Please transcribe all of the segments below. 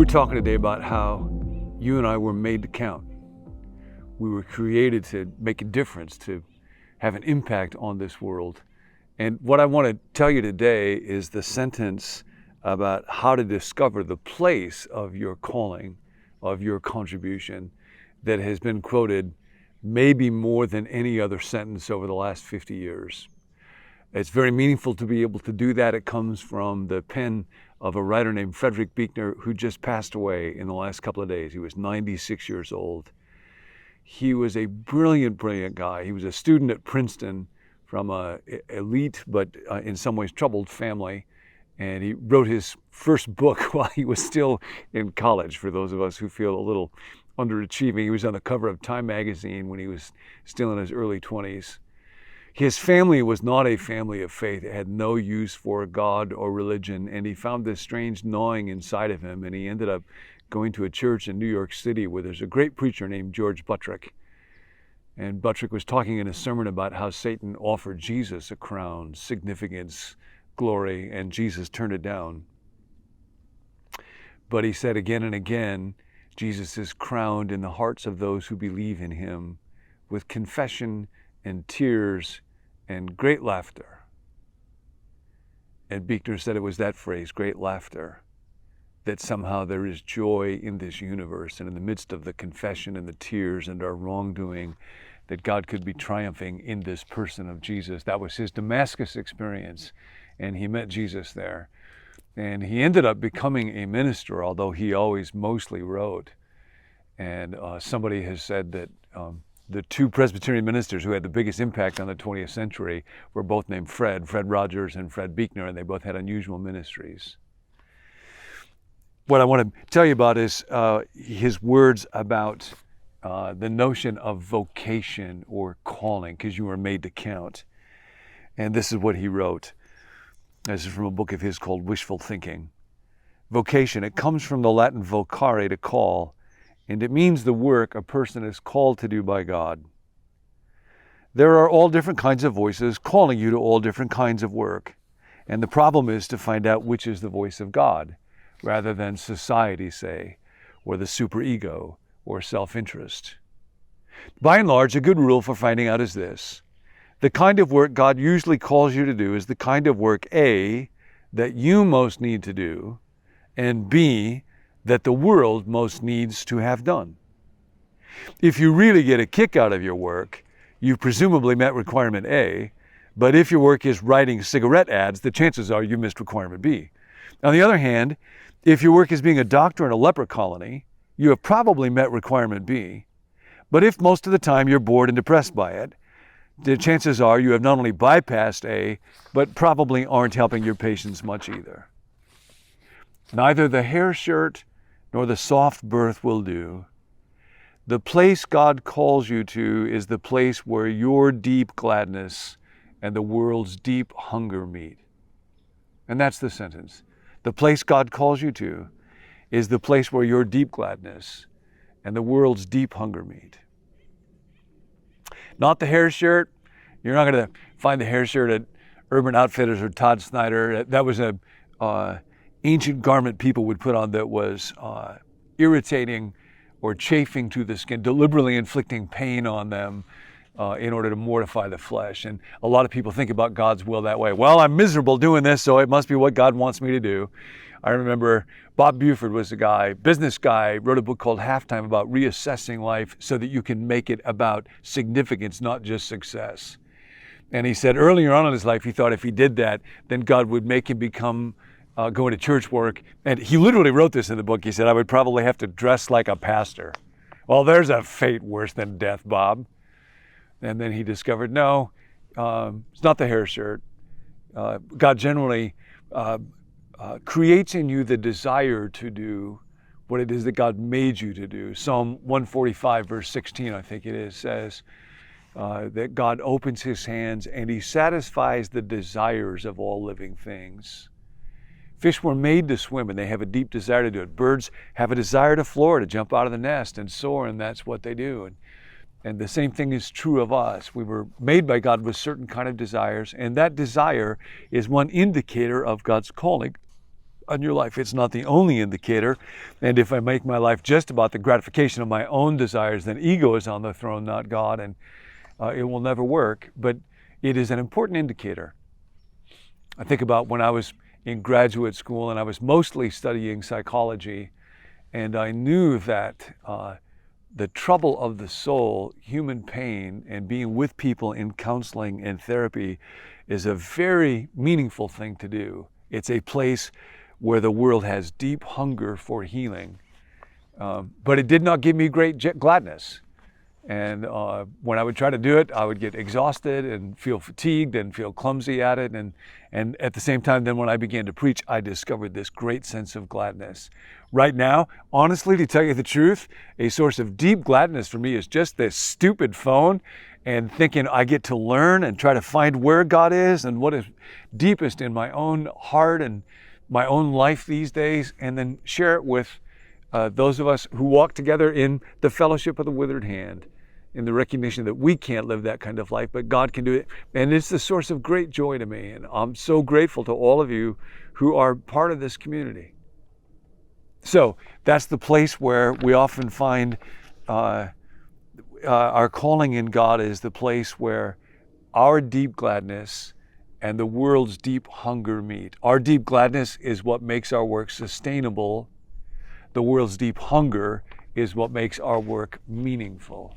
talking today about how you and I were made to count. We were created to make a difference, to have an impact on this world. And what I want to tell you today is the sentence about how to discover the place of your calling, of your contribution, that has been quoted maybe more than any other sentence over the last 50 years. It's very meaningful to be able to do that. It comes from the pen of a writer named Frederick Buechner, who just passed away in the last couple of days. He was 96 years old. He was a brilliant, brilliant guy. He was a student at Princeton from an elite, but in some ways troubled family. And he wrote his first book while he was still in college, for those of us who feel a little underachieving. He was on the cover of Time magazine when he was still in his early 20s. His family was not a family of faith. It had no use for God or religion, and he found this strange gnawing inside of him, and he ended up going to a church in New York City where there's a great preacher named George Buttrick. And Buttrick was talking in a sermon about how Satan offered Jesus a crown, significance, glory, and Jesus turned it down. But he said again and again, Jesus is crowned in the hearts of those who believe in him with confession and tears and great laughter. And Buechner said it was that phrase, great laughter, that somehow there is joy in this universe, and in the midst of the confession and the tears and our wrongdoing, that God could be triumphing in this person of Jesus. That was his Damascus experience, and he met Jesus there. And he ended up becoming a minister, although he always mostly wrote. And somebody has said that the two Presbyterian ministers who had the biggest impact on the 20th century were both named Fred Rogers and Fred Buechner, and they both had unusual ministries. What I want to tell you about is his words about the notion of vocation or calling, because you were made to count. And this is what he wrote. This is from a book of his called Wishful Thinking. Vocation, it comes from the Latin vocare, to call, and it means the work a person is called to do by God. There are all different kinds of voices calling you to all different kinds of work. And the problem is to find out which is the voice of God, rather than society, say, or the superego, or self-interest. By and large, a good rule for finding out is this: the kind of work God usually calls you to do is the kind of work, A, that you most need to do, and B, that the world most needs to have done. If you really get a kick out of your work, you've presumably met requirement A, but if your work is writing cigarette ads, the chances are you missed requirement B. On the other hand, if your work is being a doctor in a leper colony, you have probably met requirement B. But if most of the time you're bored and depressed by it, the chances are you have not only bypassed A, but probably aren't helping your patients much either. Neither the hair shirt nor the soft berth will do. The place God calls you to is the place where your deep gladness and the world's deep hunger meet. And that's the sentence. The place God calls you to is the place where your deep gladness and the world's deep hunger meet. Not the hair shirt. You're not going to find the hair shirt at Urban Outfitters or Todd Snyder. That was a ancient garment people would put on that was irritating or chafing to the skin, deliberately inflicting pain on them in order to mortify the flesh. And a lot of people think about God's will that way. Well, I'm miserable doing this, so it must be what God wants me to do. I remember Bob Buford was a guy, business guy, wrote a book called Halftime about reassessing life so that you can make it about significance, not just success. And he said earlier on in his life, he thought if he did that, then God would make him become going to church work. And he literally wrote this in the book. He said, I would probably have to dress like a pastor. Well, there's a fate worse than death, Bob. And then he discovered, no, it's not the hair shirt. God generally creates in you the desire to do what it is that God made you to do. Psalm 145, verse 16, I think it is, says that God opens his hands and he satisfies the desires of all living things. Fish were made to swim and they have a deep desire to do it. Birds have a desire to fly, to jump out of the nest and soar, and that's what they do. And the same thing is true of us. We were made by God with certain kind of desires, and that desire is one indicator of God's calling on your life. It's not the only indicator. And if I make my life just about the gratification of my own desires, then ego is on the throne, not God, and it will never work. But it is an important indicator. I think about when I was in graduate school and I was mostly studying psychology, and I knew that the trouble of the soul, human pain, and being with people in counseling and therapy is a very meaningful thing to do. It's a place where the world has deep hunger for healing. But it did not give me great gladness. And when I would try to do it, I would get exhausted and feel fatigued and feel clumsy at it. And at the same time, then when I began to preach, I discovered this great sense of gladness. Right now, honestly, to tell you the truth, a source of deep gladness for me is just this stupid phone and thinking I get to learn and try to find where God is and what is deepest in my own heart and my own life these days, and then share it with those of us who walk together in the fellowship of the withered hand, in the recognition that we can't live that kind of life, but God can do it. And it's the source of great joy to me. And I'm so grateful to all of you who are part of this community. So that's the place where we often find our calling in God is the place where our deep gladness and the world's deep hunger meet. Our deep gladness is what makes our work sustainable. The world's deep hunger is what makes our work meaningful.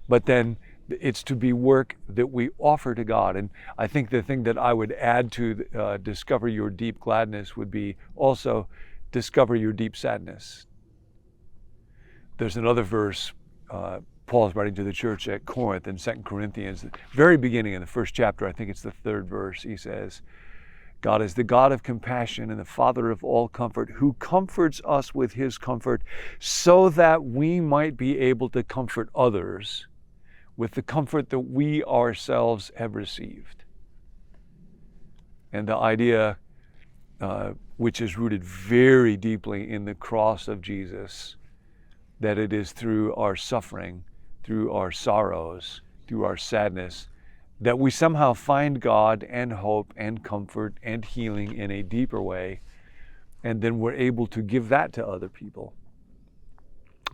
But then it's to be work that we offer to God. And I think the thing that I would add to discover your deep gladness would be also discover your deep sadness. There's another verse Paul's writing to the church at Corinth in 2 Corinthians, the very beginning in the first chapter, I think it's the 3rd verse, he says, God is the God of compassion and the Father of all comfort, who comforts us with his comfort so that we might be able to comfort others with the comfort that we ourselves have received. And the idea, which is rooted very deeply in the cross of Jesus, that it is through our suffering, through our sorrows, through our sadness, that we somehow find God and hope and comfort and healing in a deeper way, and then we're able to give that to other people.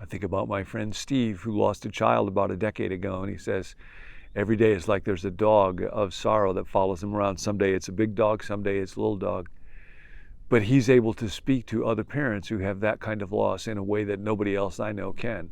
I think about my friend Steve, who lost a child about a decade ago, and he says, every day it's like there's a dog of sorrow that follows him around. Someday it's a big dog, someday it's a little dog. But he's able to speak to other parents who have that kind of loss in a way that nobody else I know can.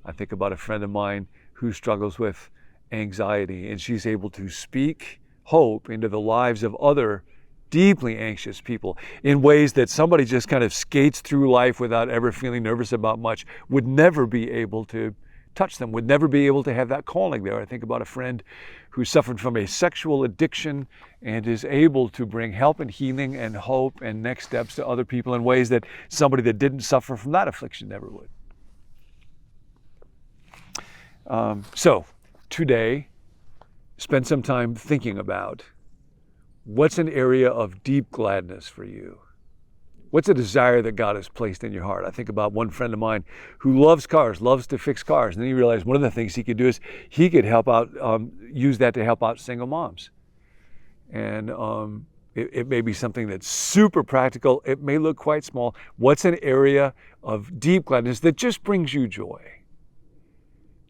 I think about a friend of mine who struggles with anxiety, and she's able to speak hope into the lives of other deeply anxious people in ways that somebody just kind of skates through life without ever feeling nervous about much would never be able to touch them, would never be able to have that calling there. I think about a friend who suffered from a sexual addiction and is able to bring help and healing and hope and next steps to other people in ways that somebody that didn't suffer from that affliction never would. So today, spend some time thinking about what's an area of deep gladness for you. What's a desire that God has placed in your heart? I think about one friend of mine who loves cars, loves to fix cars. And then he realized one of the things he could do is he could help out, use that to help out single moms. And it may be something that's super practical. It may look quite small. What's an area of deep gladness that just brings you joy?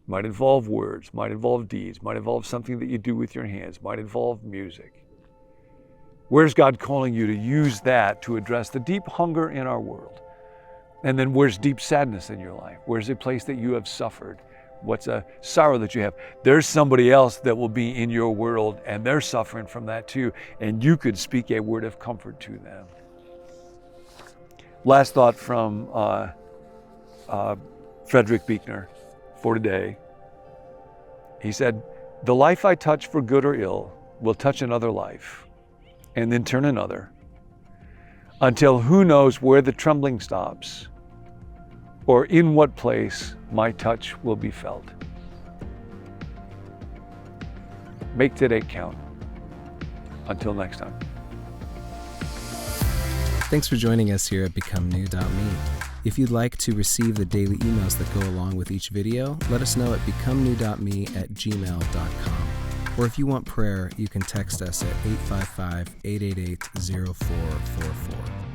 Might involve words, might involve deeds, might involve something that you do with your hands, might involve music. Where's God calling you to use that to address the deep hunger in our world? And then where's deep sadness in your life? Where's a place that you have suffered? What's a sorrow that you have? There's somebody else that will be in your world and they're suffering from that too, and you could speak a word of comfort to them. Last thought from Frederick Buechner for today. He said, "The life I touch for good or ill will touch another life, and then turn another, until who knows where the trembling stops, or in what place my touch will be felt." Make today count. Until next time. Thanks for joining us here at BecomeNew.me. If you'd like to receive the daily emails that go along with each video, let us know at becomenew.me@gmail.com. Or if you want prayer, you can text us at 855-888-0444.